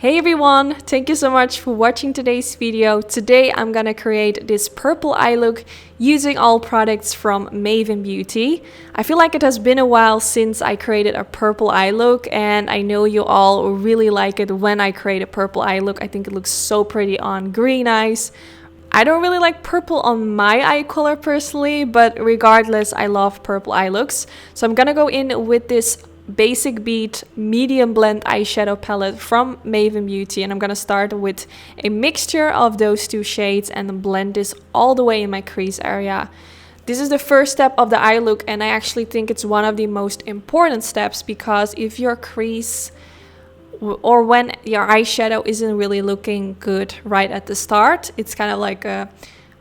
Hey everyone, thank you so much for watching today's video. Today I'm gonna create this purple eye look using all products from Maven Beauty. I feel like it has been a while since I created a purple eye look, and I know you all really like it when I create a purple eye look. I think it looks so pretty on green eyes. I don't really like purple on my eye color personally, but regardless, I love purple eye looks. So I'm gonna go in with this Basic Beat medium blend eyeshadow palette from Maven Beauty, and I'm gonna start with a mixture of those two shades and blend this all the way in my crease area. This is the first step of the eye look, and I actually think it's one of the most important steps, because if your crease or when your eyeshadow isn't really looking good right at the start, it's kind of like a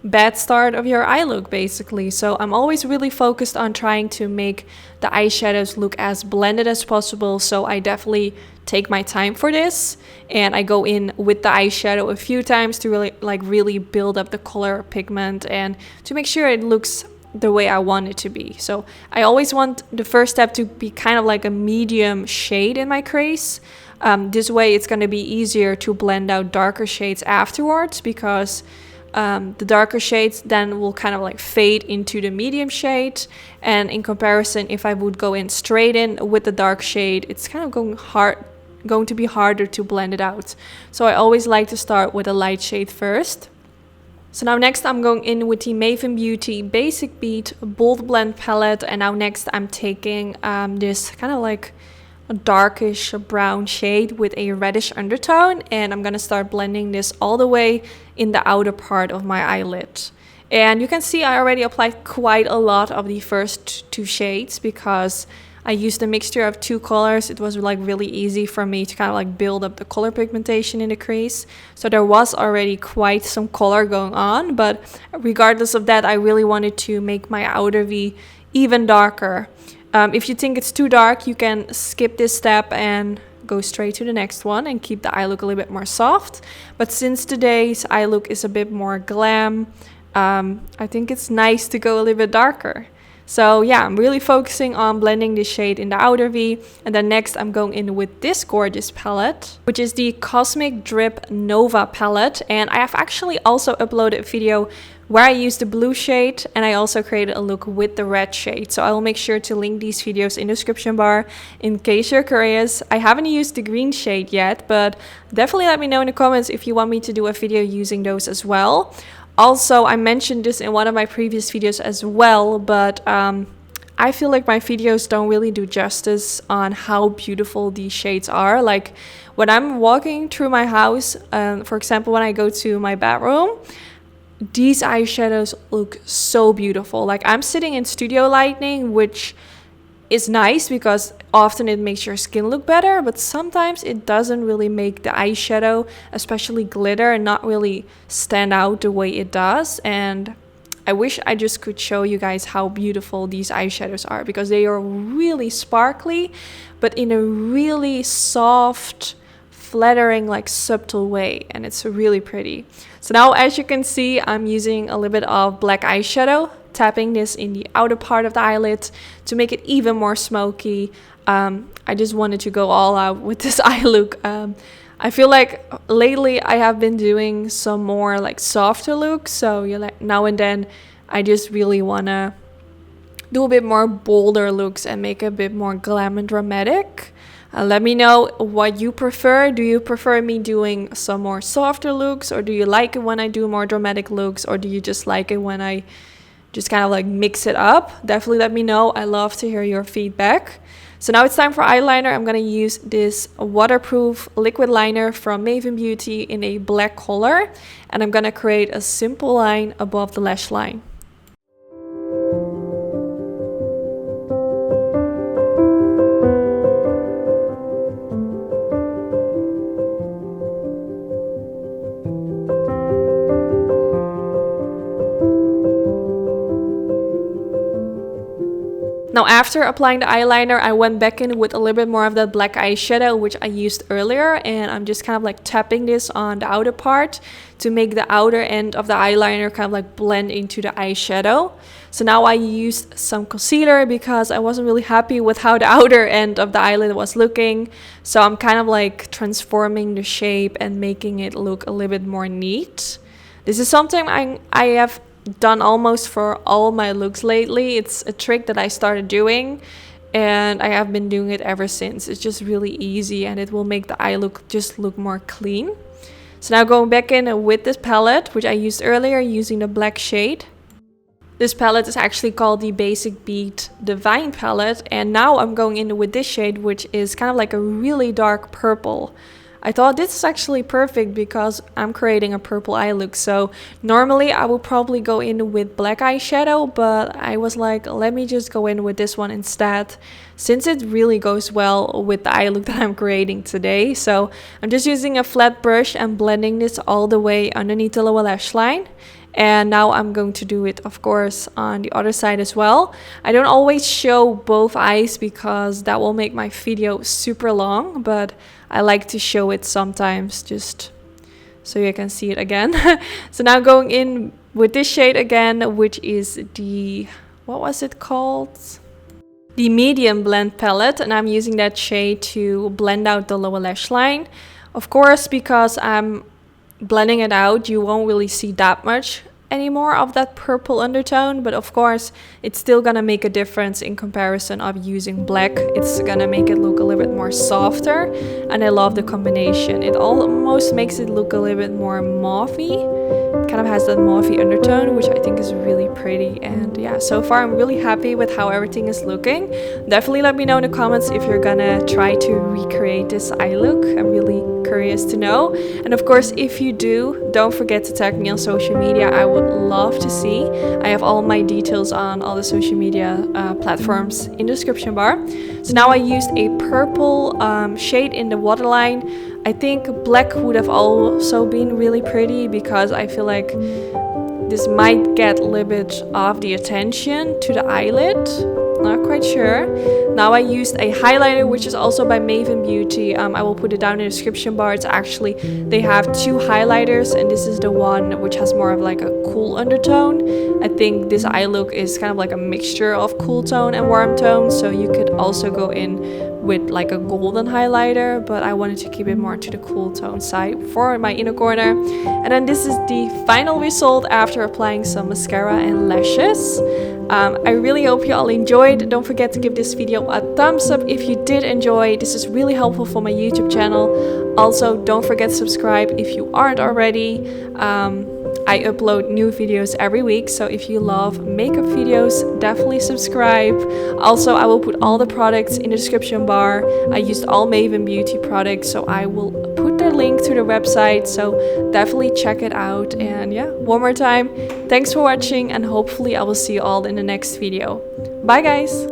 bad start of your eye look basically. So I'm always really focused on trying to make the eyeshadows look as blended as possible, so I definitely take my time for this, and I go in with the eyeshadow a few times to really build up the color pigment and to make sure it looks the way I want it to be. So I always want the first step to be kind of like a medium shade in my crease. This way it's going to be easier to blend out darker shades afterwards, because the darker shades then will kind of like fade into the medium shade, and in comparison, if I would go in straight in with the dark shade, it's kind of going to be harder to blend it out. So I always like to start with a light shade first. So now next I'm going in with the Maven Beauty Basic Beat Bold Blend palette, and now next I'm taking this kind of like a darkish brown shade with a reddish undertone, and I'm gonna start blending this all the way in the outer part of my eyelid. And you can see I already applied quite a lot of the first two shades because I used a mixture of two colors. It was like really easy for me to kind of like build up the color pigmentation in the crease. So there was already quite some color going on, but regardless of that, I really wanted to make my outer V even darker. If you think it's too dark, you can skip this step and go straight to the next one and keep the eye look a little bit more soft. But since today's eye look is a bit more glam, I think it's nice to go a little bit darker. So yeah, I'm really focusing on blending this shade in the outer V. And then next I'm going in with this gorgeous palette, which is the Cosmic Drip Nova palette. And I have actually also uploaded a video where I used the blue shade, and I also created a look with the red shade. So I will make sure to link these videos in the description bar in case you're curious. I haven't used the green shade yet, but definitely let me know in the comments if you want me to do a video using those as well. Also, I mentioned this in one of my previous videos as well, but I feel like my videos don't really do justice on how beautiful these shades are. Like when I'm walking through my house, for example, when I go to my bedroom, these eyeshadows look so beautiful. Like I'm sitting in studio lighting, which is nice because often it makes your skin look better, but sometimes it doesn't really make the eyeshadow, especially glitter, and not really stand out the way it does. And I wish I just could show you guys how beautiful these eyeshadows are, because they are really sparkly, but in a really soft, flattering, like subtle way, and it's really pretty. So now, as you can see, I'm using a little bit of black eyeshadow, tapping this in the outer part of the eyelid to make it even more smoky. I just wanted to go all out with this eye look. I feel like lately I have been doing some more like softer looks, so like now and then I just really wanna do a bit more bolder looks and make a bit more glam and dramatic. Let me know what you prefer. Do you prefer me doing some more softer looks, or do you like it when I do more dramatic looks, or do you just like it when I just kind of like mix it up? Definitely let me know. I love to hear your feedback. So now it's time for eyeliner. I'm going to use this waterproof liquid liner from Maven Beauty in a black color, and I'm going to create a simple line above the lash line. Now, after applying the eyeliner, I went back in with a little bit more of that black eyeshadow, which I used earlier, and I'm just kind of like tapping this on the outer part to make the outer end of the eyeliner kind of like blend into the eyeshadow. So now I used some concealer because I wasn't really happy with how the outer end of the eyelid was looking. So I'm kind of like transforming the shape and making it look a little bit more neat. This is something I have done almost for all my looks lately. It's a trick that I started doing and I have been doing it ever since. It's just really easy and it will make the eye look just look more clean. So now going back in with this palette, which I used earlier using the black shade. This palette is actually called the Basic Beat Divine palette, and now I'm going in with this shade, which is kind of like a really dark purple. I thought this is actually perfect because I'm creating a purple eye look. So normally I would probably go in with black eyeshadow, but I was like, let me just go in with this one instead, since it really goes well with the eye look that I'm creating today. So I'm just using a flat brush and blending this all the way underneath the lower lash line. And now I'm going to do it, of course, on the other side as well. I don't always show both eyes because that will make my video super long, but I like to show it sometimes just so you can see it again. So now going in with this shade again, which is the, what was it called? The Medium Blend palette, and I'm using that shade to blend out the lower lash line. Of course, because I'm blending it out, you won't really see that much anymore of that purple undertone, but of course it's still gonna make a difference in comparison of using black. It's gonna make it look a little bit more softer, and I love the combination. It almost makes it look a little bit more mauvey. It kind of has that mauvey undertone, which I think is really pretty. And yeah, so far I'm really happy with how everything is looking. Definitely let me know in the comments if you're gonna try to recreate this eye look. I'm really curious to know. And of course, if you do, don't forget to tag me on social media. I would love to see. I have all my details on all the social media platforms in the description bar. So now I used a purple shade in the waterline. I think black would have also been really pretty because I feel like this might get a little bit of the attention to the eyelid. Not quite sure. Now I used a highlighter, which is also by Maven Beauty. I will put it down in the description bar. It's actually, they have two highlighters, and this is the one which has more of like a cool undertone. I think this eye look is kind of like a mixture of cool tone and warm tone, so you could also go in with like a golden highlighter, but I wanted to keep it more to the cool tone side for my inner corner. And then this is the final result after applying some mascara and lashes. I really hope you all enjoyed. Don't forget to give this video a thumbs up if you did enjoy. This is really helpful for my YouTube channel. Also, don't forget to subscribe if you aren't already. I upload new videos every week, so if you love makeup videos, definitely subscribe. Also, I will put all the products in the description bar. I used all Maven Beauty products, so I will put the link to the website, so definitely check it out. And yeah, one more time, thanks for watching, and hopefully I will see you all in the next video. Bye guys!